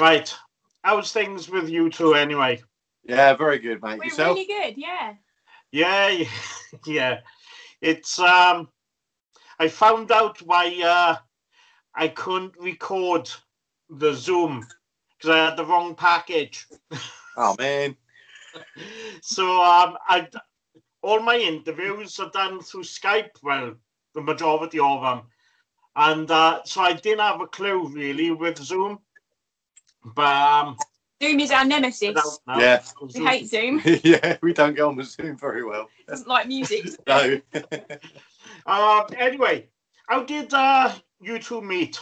Right. How's things with you two anyway? Yeah, very good, mate. We're Yourself? really good, yeah. Yeah, yeah. It's I found out why I couldn't record the Zoom because I had the wrong package. Oh man. So all my interviews are done through Skype. Well, the majority of them, and so I didn't have a clue really with Zoom. But Zoom is our nemesis. Yeah. We hate Zoom. Yeah, we don't get on with Zoom very well. Doesn't like music. No. Anyway, how did you two meet?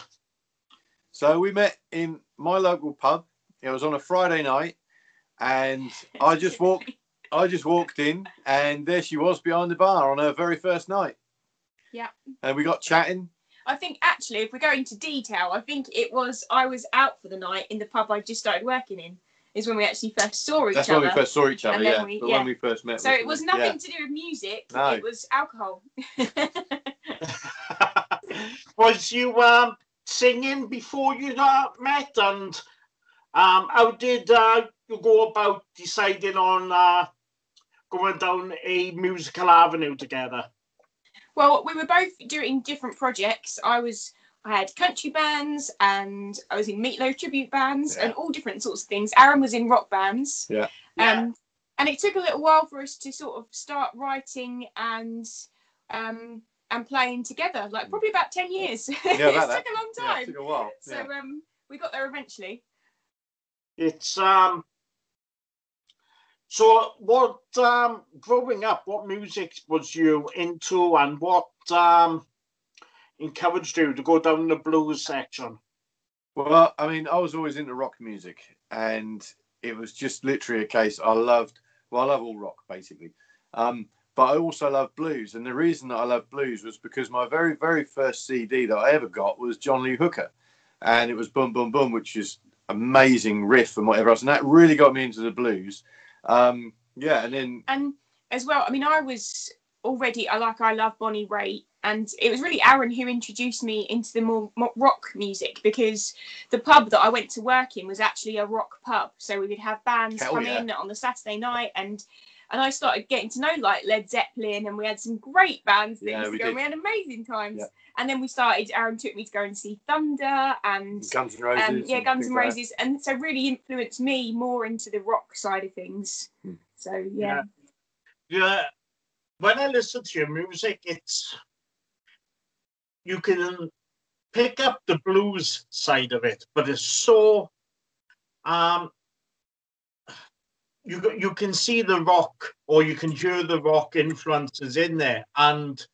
So we met in my local pub. It was on a Friday night, and I just walked in, and there she was behind the bar on her very first night. Yeah. And we got chatting. I think actually, if we go into detail, I think I was out for the night in the pub I just started working in. Is when we actually first saw each other. That's when we first saw each other, yeah. But when we first met. So it was nothing to do with music. No. It was alcohol. Was you singing before you met, and how did you go about deciding on going down a musical avenue together? Well, we were both doing different projects. I had country bands, and I was in Meatloaf tribute bands, and all different sorts of things. Aaron was in rock bands. Yeah. And it took a little while for us to sort of start writing and playing together, like probably about 10 years. Yeah, It took a long time. Yeah, it took a while. So we got there eventually. It's so what growing up, what music was you into, and what encouraged you to go down the blues section? Well, I mean, I was always into rock music, and it was just literally a case I love all rock basically. But I also love blues, and the reason that I love blues was because my very, very first CD that I ever got was John Lee Hooker, and it was Boom Boom Boom, which is amazing riff and whatever else, and that really got me into the blues. And as well, I mean, I was already I love Bonnie Raitt, and it was really Aaron who introduced me into the more rock music, because the pub that I went to work in was actually a rock pub, so we would have bands in on the Saturday night, and I started getting to know like Led Zeppelin, and we had some great bands that used to go, and we had amazing times. Yeah. And then Aaron took me to go and see Thunder and Guns N' Roses. Guns N' Roses. And so really influenced me more into the rock side of things. So, yeah. When I listen to your music, you can pick up the blues side of it, but it's so, you can see the rock, or you can hear the rock influences in there, and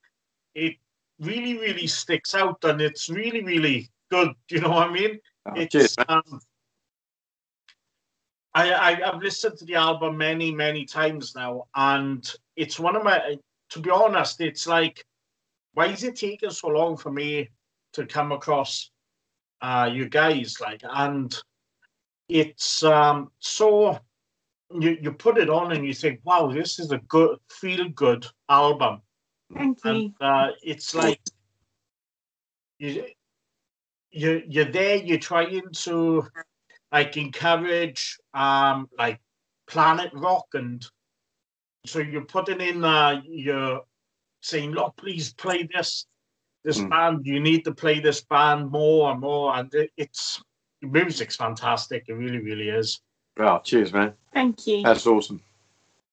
it really, really sticks out, and it's really, really good. You know what I mean? Cheers, I've listened to the album many, many times now, and it's one of my, to be honest, it's like, why is it taking so long for me to come across you guys? Like, and it's so, you put it on and you think, wow, this is a good, feel good album. Thank you. And it's like you're there, you're trying to like encourage like planet rock, and so you're putting in you're saying, look, please play this band, you need to play this band more and more, and it's music's fantastic. It really, really is. Oh, cheers, man. Thank you. That's awesome.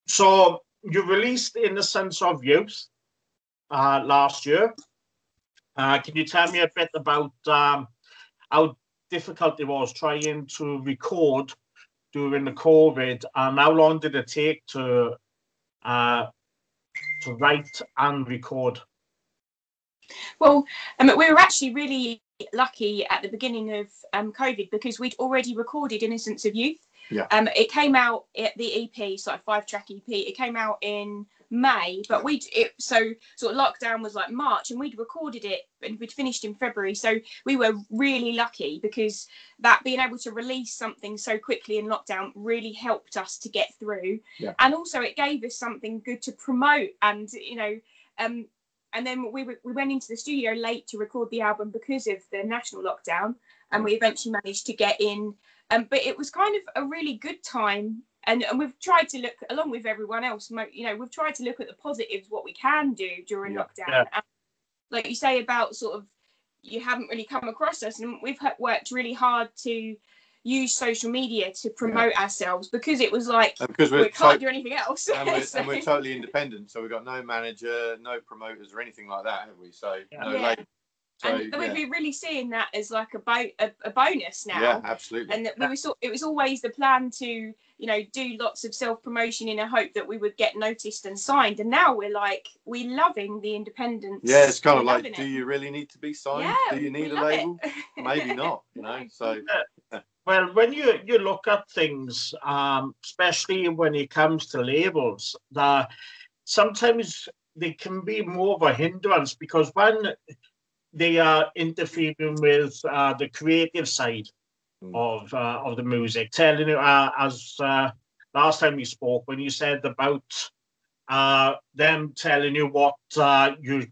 So you released Innocence of Youth last year. Can you tell me a bit about how difficult it was trying to record during the COVID, and how long did it take to write and record? Well, we were actually really lucky at the beginning of COVID, because we'd already recorded Innocence of Youth. Yeah. It came out at the EP, so like 5-track EP. It came out in May, but so sort of lockdown was like March, and we'd recorded it and we'd finished in February. So we were really lucky, because that being able to release something so quickly in lockdown really helped us to get through. Yeah. And also it gave us something good to promote, and and then we went into the studio late to record the album because of the national lockdown, and we eventually managed to get in But it was kind of a really good time. And we've tried to look, along with everyone else, you know, we've tried to look at the positives, what we can do during lockdown. Yeah. And like you say about sort of, you haven't really come across us, and we've worked really hard to use social media to promote ourselves, because it was like, because we can't do anything else. and we're totally independent, so we've got no manager, no promoters or anything like that, have we? So no label. So, and we're really seeing that as like a bonus now. Yeah, absolutely. And that it was always the plan to, you know, do lots of self-promotion in a hope that we would get noticed and signed. And now we're loving the independence. Yeah, it's kind of like, do you really need to be signed? Yeah, do you need a label? Maybe not, you know. So well, when you look at things, especially when it comes to labels, sometimes they can be more of a hindrance, because when they are interfering with the creative side of the music, telling you, as last time we spoke, when you said about them telling you what you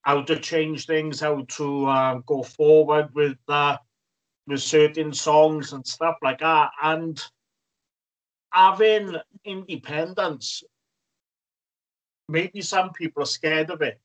how to change things, how to go forward with certain songs and stuff like that, and having independence. Maybe some people are scared of it.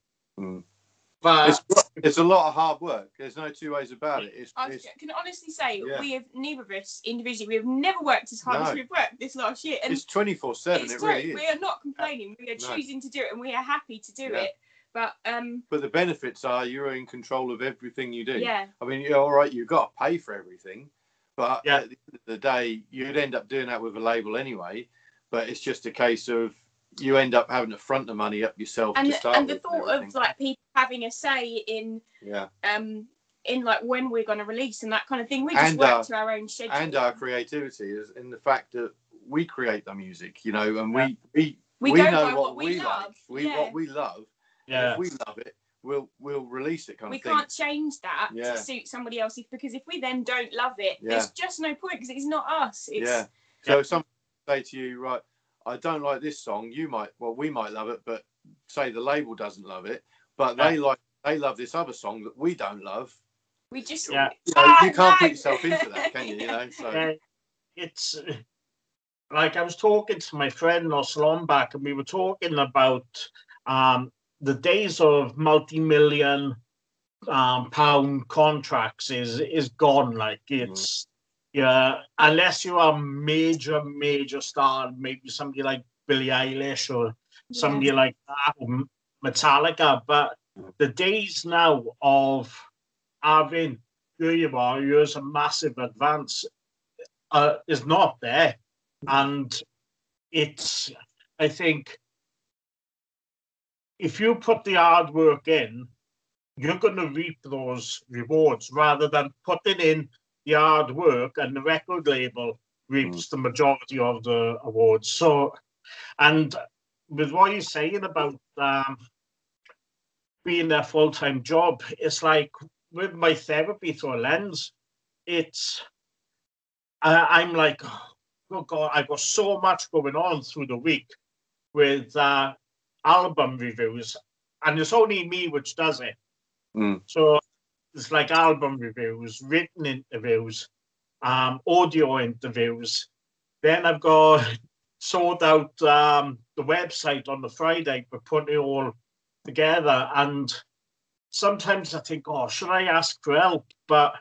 But it's a lot of hard work. There's no two ways about it. I can honestly say, we have, neither of us individually, we have never worked as hard as we've worked this last year. And it's 24/7. It really is. We are not complaining. We are choosing to do it, and we are happy to do it. But the benefits are you're in control of everything you do. Yeah. I mean, you're all right. You've got to pay for everything, but at the end of the day, you'd end up doing that with a label anyway. But it's just a case of you end up having to front the money up yourself to start and the thought of like people having a say in like when we're going to release and that kind of thing. We just work to our own schedule, and our creativity is in the fact that we create the music, you know, and we go know by what we love. What we love. Yeah. If we love it, we'll release it. We can't change that to suit somebody else, because if we then don't love it, there's just no point, because it's not us. So if someone say to you, right, I don't like this song, we might love it, but say the label doesn't love it, but they love this other song that we don't love. We just you can't put yourself into that, can you? You know, so it's like I was talking to my friend not so long back, and we were talking about the days of multi-million pound contracts is gone. Like it's unless you are major star, maybe somebody like Billie Eilish or somebody like that, or Metallica. But the days now of having, here you are, here's a massive advance, is not there. And it's, I think, if you put the hard work in, you're going to reap those rewards, rather than putting in the hard work and the record label reaps the majority of the awards. So, and with what you're saying about being their full-time job, it's like with my therapy through a lens, I'm like, oh God, I've got so much going on through the week with album reviews, and it's only me which does it. So it's like album reviews, written interviews, audio interviews. Then I've got sort out the website on the Friday for putting it all together. And sometimes I think, oh, should I ask for help? But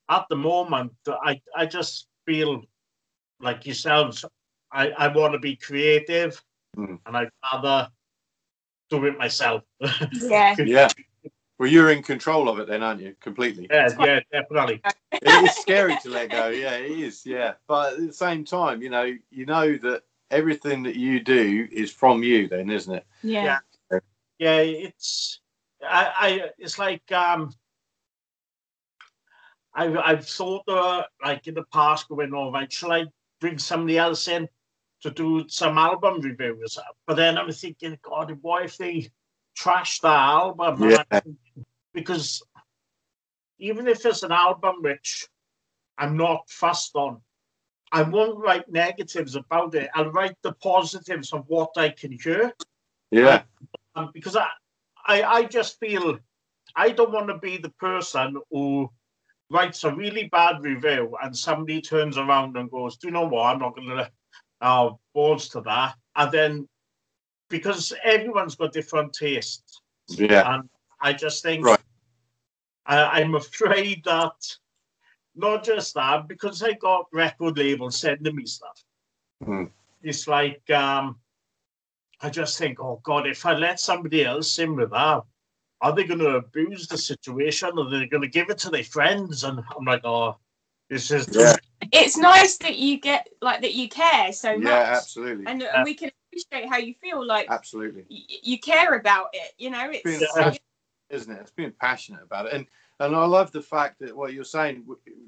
at the moment, I just feel like yourselves, I want to be creative, and I'd rather do it myself. Yeah. Well, you're in control of it then, aren't you? Completely. Yeah, definitely. It's scary to let go. Yeah, it is. Yeah, but at the same time, you know that everything that you do is from you, then, isn't it? Yeah. It's it's like I've thought like in the past going, all right, shall I bring somebody else in to do some album reviews? But then I'm thinking, God, what if they trash the album? Yeah. Because even if it's an album which I'm not fussed on, I won't write negatives about it. I'll write the positives of what I can hear. Yeah. Because I just feel I don't want to be the person who writes a really bad review and somebody turns around and goes, do you know what, I'm not going to balls to that. And then, because everyone's got different tastes, and I just think I'm afraid that not just that, because I got record labels sending me stuff. It's like I just think, oh God, if I let somebody else in with that, are they going to abuse the situation? Or are they going to give it to their friends? And I'm like, oh, this is it's nice that you get like that you care so much. Yeah, absolutely. And we can appreciate how you feel. Like absolutely, you care about it. You know, it's being passionate, isn't it? It's being passionate about it, and I love the fact that what you're saying,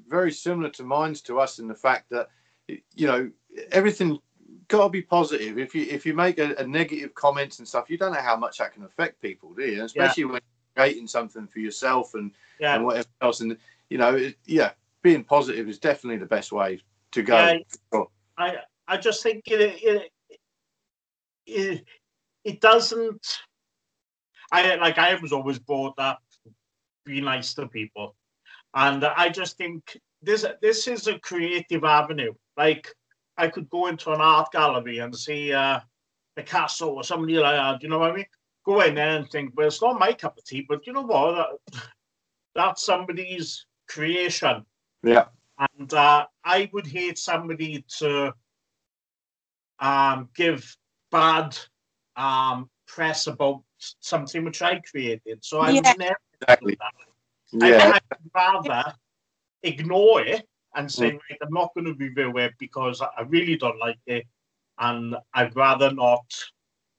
very similar to mine's to us, in the fact that everything got to be positive. If you make a negative comments and stuff, you don't know how much that can affect people, do you? Especially when you're creating something for yourself and whatever else. And being positive is definitely the best way to go. I just think it doesn't. I was always brought up, be nice to people, and I just think this is a creative avenue. Like, I could go into an art gallery and see Picasso or somebody like that. You know what I mean? Go in there and think, well, it's not my cup of tea, but you know what? That's somebody's creation. Yeah. And I would hate somebody to give bad press about something which I created. So I would never do that. I'd rather ignore it and say, right, I'm not going to review it because I really don't like it, and I'd rather not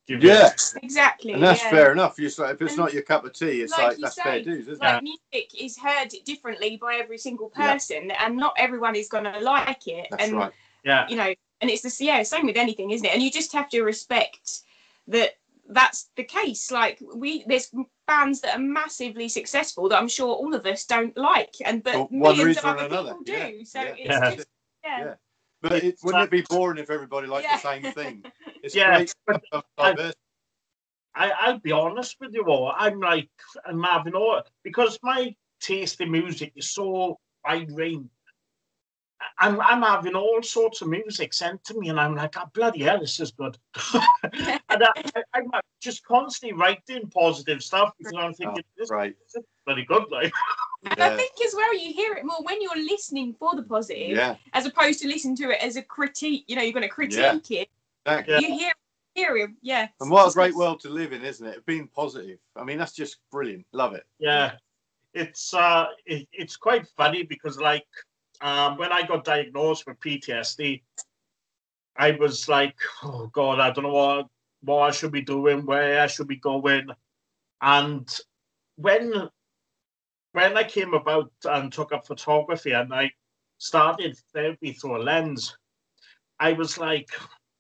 give it. Exactly. And that's fair enough. If it's not your cup of tea, it's like that's fair dues, isn't it? Music is heard differently by every single person, and not everyone is going to like it. That's right. Yeah. You know, and it's the same with anything, isn't it? And you just have to respect that that's the case. Like, there's bands that are massively successful that I'm sure all of us don't like, but millions of other people do. So it's just But wouldn't it be boring if everybody liked the same thing? It's great. I'll be honest with you all. I'm having all, because my taste in music is so wide range. I'm having all sorts of music sent to me, and I'm like, oh, bloody hell, this is good. And I'm just constantly writing positive stuff because I'm thinking, this is bloody good. Like. And I think as well, you hear it more when you're listening for the positive, as opposed to listening to it as a critique. You know, you're going to critique it. Exactly. You hear him, And what a great world to live in, isn't it? Being positive. I mean, that's just brilliant. Love it. Yeah, it's quite funny because when I got diagnosed with PTSD, I was like, oh God, I don't know what I should be doing, where I should be going. And when I came about and took up photography and I started therapy through a lens, I was like,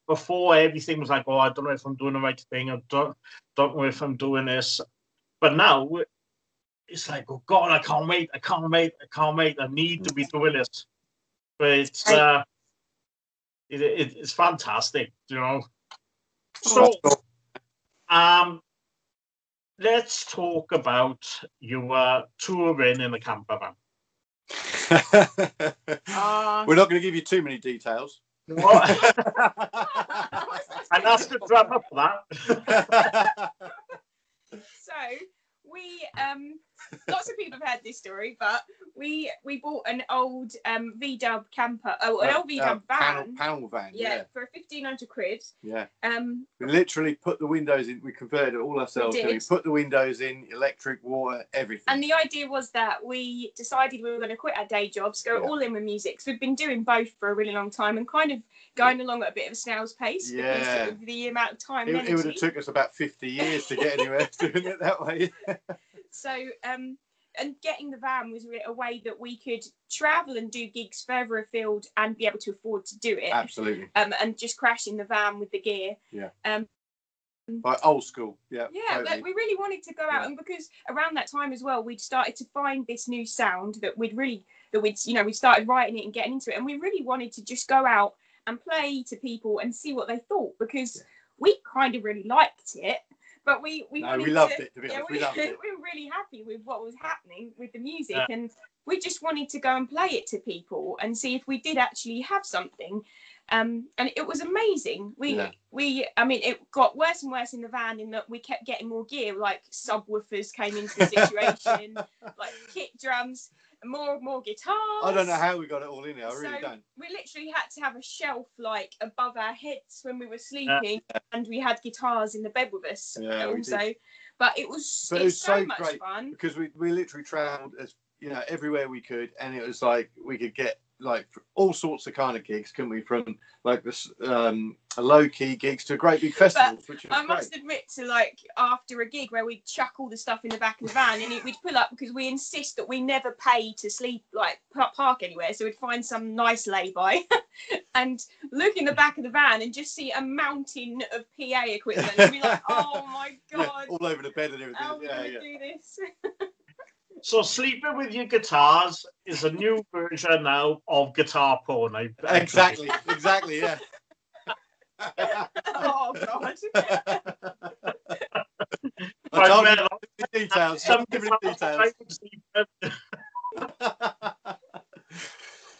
before everything was like, oh, I don't know if I'm doing the right thing. I don't know if I'm doing this. But now it's like, oh God, I can't wait. I need to be doing this. But it's fantastic, you know. So let's talk about your touring in a camper van. We're not going to give you too many details. What? And that's the drama for that. So we lots of people have heard this story, but we bought an old VW camper, an old VW van, panel van, for £1,500. Yeah. We literally put the windows in. We converted it all ourselves. We put the windows in, electric, water, everything. And the idea was that we decided we were going to quit our day jobs, go all in with music. So we've been doing both for a really long time and kind of going along at a bit of a snail's pace because of the amount of time and energy. It would have took us about 50 years to get anywhere doing it that way. So, and getting the van was a way that we could travel and do gigs further afield and be able to afford to do it. Absolutely. And just crash in the van with the gear. Yeah. Like old school. Yeah. Yeah, totally. Like we really wanted to go out, and because around that time as well, we'd started to find this new sound that we started writing it and getting into it, and we really wanted to just go out and play to people and see what they thought, because we kind of really liked it. But we loved it, to be honest. We loved it. We were really happy with what was happening with the music, and we just wanted to go and play it to people and see if we did actually have something. And it was amazing. I mean, it got worse and worse in the van in that we kept getting more gear, like subwoofers came into the situation, like kick drums, more guitars. I don't know how we got it all in here. I really don't. We literally had to have a shelf like above our heads when we were sleeping, and we had guitars in the bed with us. Yeah, also. We did. But it was so much great fun because we literally travelled as everywhere we could, and it was like we could get like all sorts of kind of gigs, couldn't we? From like this low key gigs to great big festivals, which was I must admit to like after a gig where we'd chuck all the stuff in the back of the van and we'd pull up because we insist that we never pay to sleep like park anywhere, so we'd find some nice lay-by and look in the back of the van and just see a mountain of PA equipment and be like, oh my god, all over the bed and everything. How are we gonna do this? So sleeping with your guitars is a new version now of guitar porn. Exactly, yeah. Oh god. Details. Some details.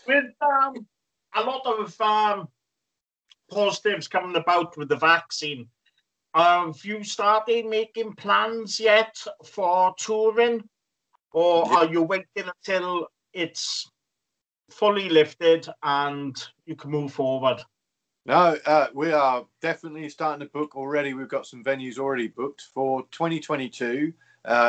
With a lot of positives coming about with the vaccine, have you started making plans yet for touring? Or are you waiting until it's fully lifted and you can move forward? No, we are definitely starting to book already. We've got some venues already booked for 2022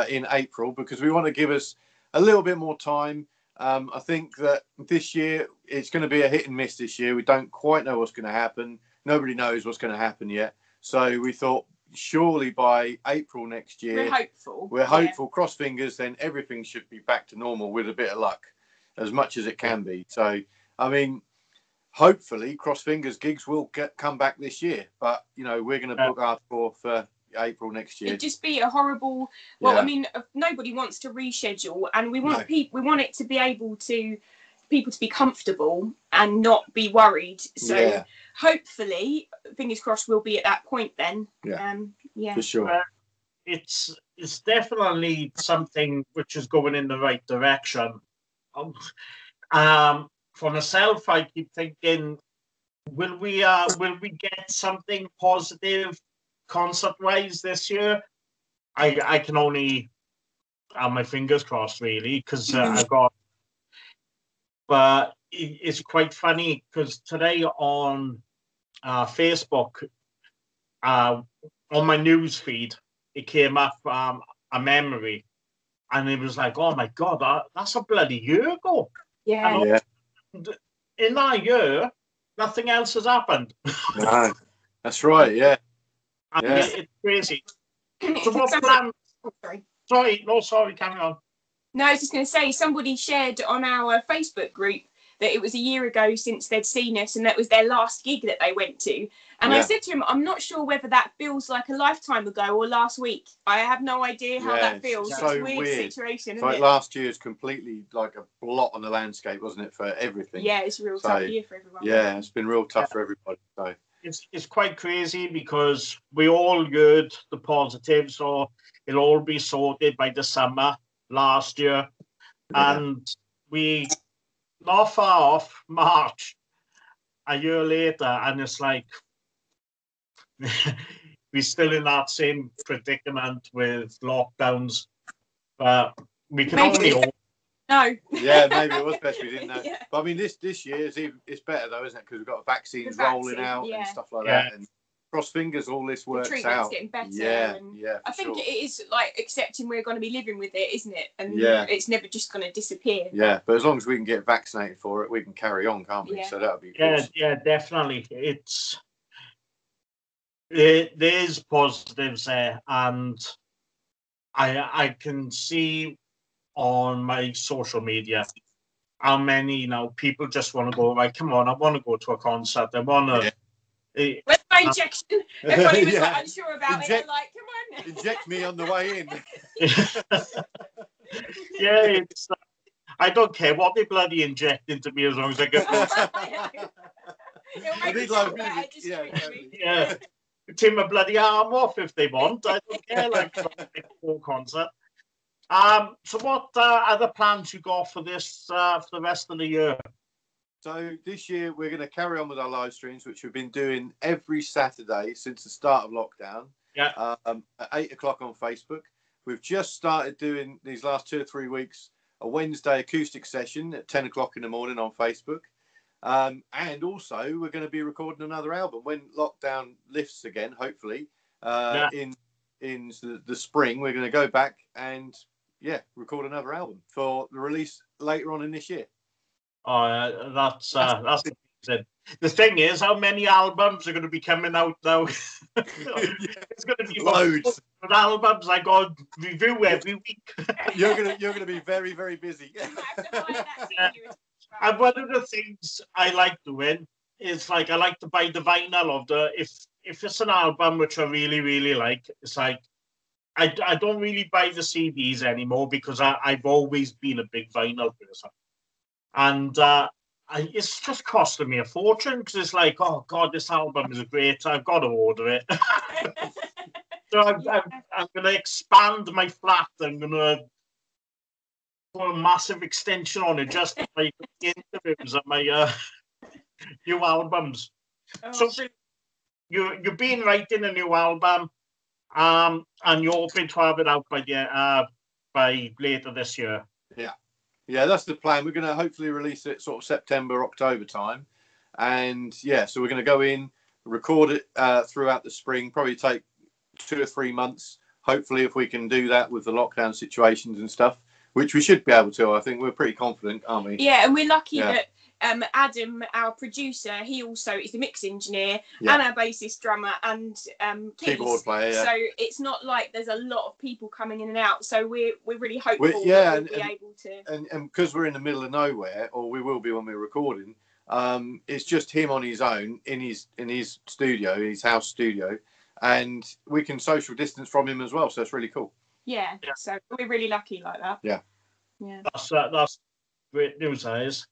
in April because we want to give us a little bit more time. I think that this year it's going to be a hit and miss this year. We don't quite know what's going to happen. Nobody knows what's going to happen yet. So we thought, surely by April next year, we're hopeful, cross fingers, then everything should be back to normal with a bit of luck, as much as it can be. So, I mean, hopefully, cross fingers, gigs will come back this year. But, we're going to book our tour for April next year. It'd just be a horrible... Well, I mean, nobody wants to reschedule, and we want we want it to be able to... people to be comfortable and not be worried. So hopefully, fingers crossed, we'll be at that point then. For sure. It's definitely something which is going in the right direction. For myself, I keep thinking, will we get something positive concert-wise this year? I can only have my fingers crossed, really, because I've got. But it's quite funny because today on Facebook, on my news feed, it came up a memory, and it was like, oh my god, that's a bloody year ago. Yeah. In that year, nothing else has happened. No, that's right. Yeah. It's crazy. So what plans? Sorry, carry on. No, I was just going to say, somebody shared on our Facebook group that it was a year ago since they'd seen us and that was their last gig that they went to. And I said to him, I'm not sure whether that feels like a lifetime ago or last week. I have no idea how that feels. It's a so weird situation, isn't like it? last year's completely like a blot on the landscape, wasn't it, for everything? Yeah, it's a real tough year for everyone. Yeah, it's been real tough for everybody. So it's quite crazy because we all heard the positives, so it'll all be sorted by the summer last year. And we not far off March a year later, and it's like we're still in that same predicament with lockdowns, but we can only hope. No. Yeah, maybe it was best we didn't know. But I mean, this year it's better though, isn't it? Because we've got vaccines rolling out and stuff like that. And cross fingers, all this works the out. Getting better. Yeah. I think it is like accepting we're going to be living with it, isn't it? And it's never just going to disappear. Yeah, but as long as we can get vaccinated for it, we can carry on, can't we? So that'll be awesome. Yeah, definitely. There's positives there, and I can see on my social media how many people just want to go, right, come on, I want to go to a concert, I want to where's my injection? Everybody was like unsure about it. They're like, come on, inject me on the way in. It's I don't care what they bloody inject into me as long as I get take my bloody arm off if they want. I don't care, like full concert. So what other plans you got for this for the rest of the year? So this year we're going to carry on with our live streams, which we've been doing every Saturday since the start of lockdown. Yeah. At 8 o'clock on Facebook. We've just started doing these last 2 or 3 weeks a Wednesday acoustic session at 10 o'clock in the morning on Facebook. And also we're going to be recording another album when lockdown lifts again, hopefully, in the spring. We're going to go back and record another album for the release later on in this year. Oh, that's the thing is, how many albums are going to be coming out now? It's going to be loads of albums I got to review every week. You're gonna be very, very busy. And one of the things I like doing is like I like to buy the vinyl of the if it's an album which I really, really like. It's like I don't really buy the CDs anymore because I've always been a big vinyl person. And it's just costing me a fortune because it's like, oh God, this album is great. I've got to order it. So I'm going to expand my flat. I'm going to put a massive extension on it just to make interviews of my new albums. Oh, so you've been writing a new album, and you're hoping to have it out by later this year. Yeah, that's the plan. We're going to hopefully release it sort of September, October time. And so we're going to go in, record it throughout the spring, probably take 2 or 3 months. Hopefully, if we can do that with the lockdown situations and stuff, which we should be able to. I think we're pretty confident, aren't we? Yeah, and we're lucky that Adam, our producer, he also is the mix engineer and our bassist, drummer, and keyboard player. So it's not like there's a lot of people coming in and out. So we're really hopeful that we'll be able to. And because we're in the middle of nowhere, or we will be when we're recording, it's just him on his own in his studio, his house studio, and we can social distance from him as well. So it's really cool. Yeah. So we're really lucky like that. Yeah. That's great news, guys.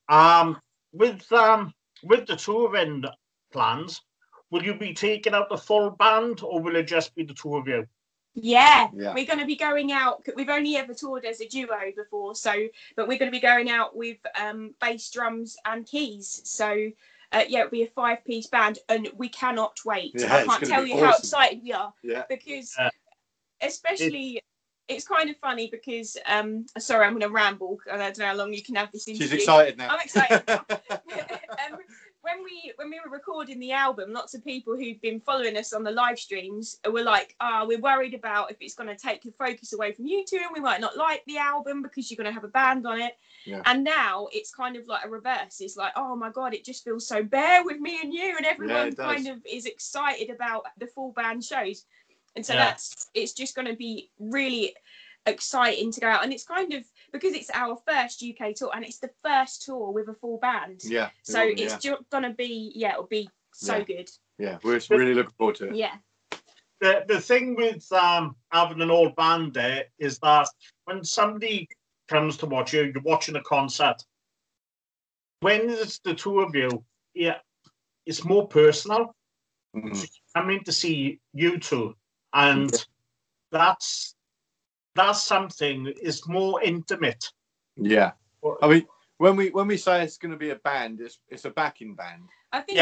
With the touring plans, will you be taking out the full band, or will it just be the two of you? Yeah, we're going to be going out. We've only ever toured as a duo before, but we're going to be going out with bass, drums, and keys. So it'll be a 5-piece band, and we cannot wait. Yeah, I can't tell you how excited we are. Yeah. Because especially. It's kind of funny because, sorry, I'm going to ramble. I don't know how long you can have this interview. She's excited now. I'm excited now. When we were recording the album, lots of people who've been following us on the live streams were like, we're worried about if it's going to take the focus away from you two and we might not like the album because you're going to have a band on it. Yeah. And now it's kind of like a reverse. It's like, oh my God, it just feels so bare with me and you, and everyone kind of is excited about the full band shows. And so it's just going to be really exciting to go out. And it's kind of, because it's our first UK tour and it's the first tour with a full band. Yeah. So it's just going to be, it'll be so good. Yeah, we're really looking forward to it. Yeah. The thing with having an old band there is that when somebody comes to watch you, you're watching a concert. When it's the two of you, it's more personal. Mm-hmm. So you come in to see you two. And that's something is more intimate. Yeah, I mean, when we say it's going to be a band, it's a backing band. I think,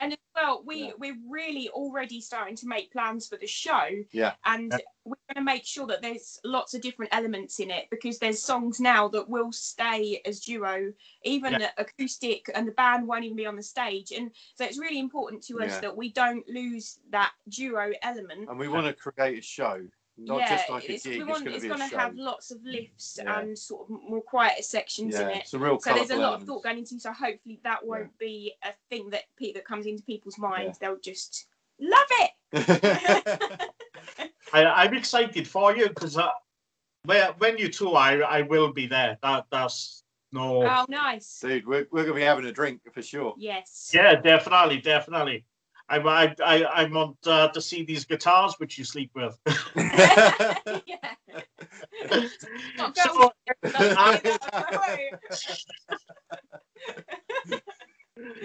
and as well, we're really already starting to make plans for the show. Yeah, and we're going to make sure that there's lots of different elements in it because there's songs now that will stay as duo, even acoustic, and the band won't even be on the stage. And so it's really important to us that we don't lose that duo element. And we want to create a show. Not just like a gig. It's going to have lots of lifts and sort of more quieter sections in it. So there's a lot of thought going into. So hopefully that won't be a thing that comes into people's minds. They'll just love it. I'm excited for you because when you tour, I will be there. That's no. Oh, nice, dude. We're going to be having a drink for sure. Yes. Yeah, definitely. I want to see these guitars which you sleep with.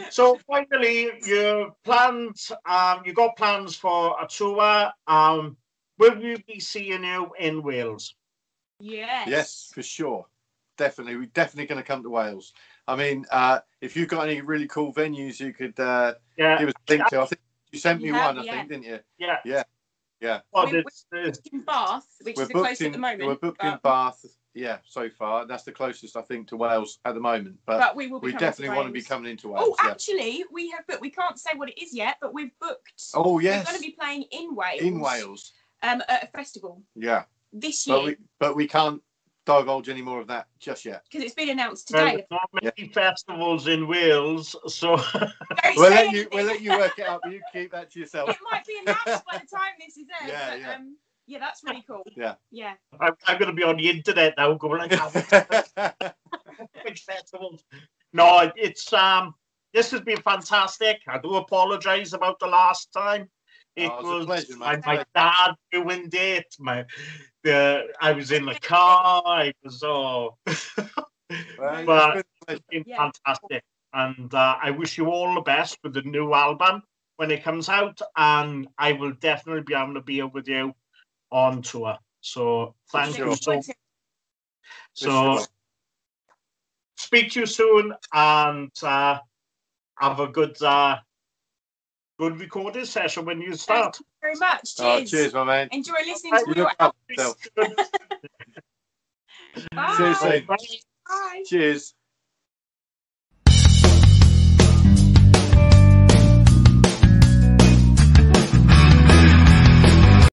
So finally, you got plans for a tour. Will you be seeing you in Wales? Yes, for sure. Definitely. We're definitely going to come to Wales. I mean, if you've got any really cool venues you could give us a link to. I think you sent me one, I think, didn't you? Yeah. Well, we're in Bath, which is the closest at the moment. We're booked in Bath, so far. That's the closest, I think, to Wales at the moment. But we definitely want to be coming into Wales. Oh, actually, we have booked. We can't say what it is yet, but we've booked. Oh, yes. We're going to be playing in Wales. In Wales. At a festival. Yeah. This year. But we can't divulge any more of that just yet. Because it's been announced today. Well, there's not many festivals in Wales, so we'll let you work it out, but you keep that to yourself. It might be announced by the time this is aired. Yeah, yeah, that's really cool. Yeah. I'm going to be on the internet now going like, which festivals? No, it's this has been fantastic. I do apologise about the last time. It was a pleasure, my dad ruined it. I was in the car. I was but it's been fantastic. And I wish you all the best with the new album when it comes out. And I will definitely be able to be here with you on tour. So thank you so much. So speak to you soon and have a good recording session when you start. Thank you very much. Cheers. Cheers, my man. Enjoy listening to your album. Bye. See you soon. Bye. Cheers.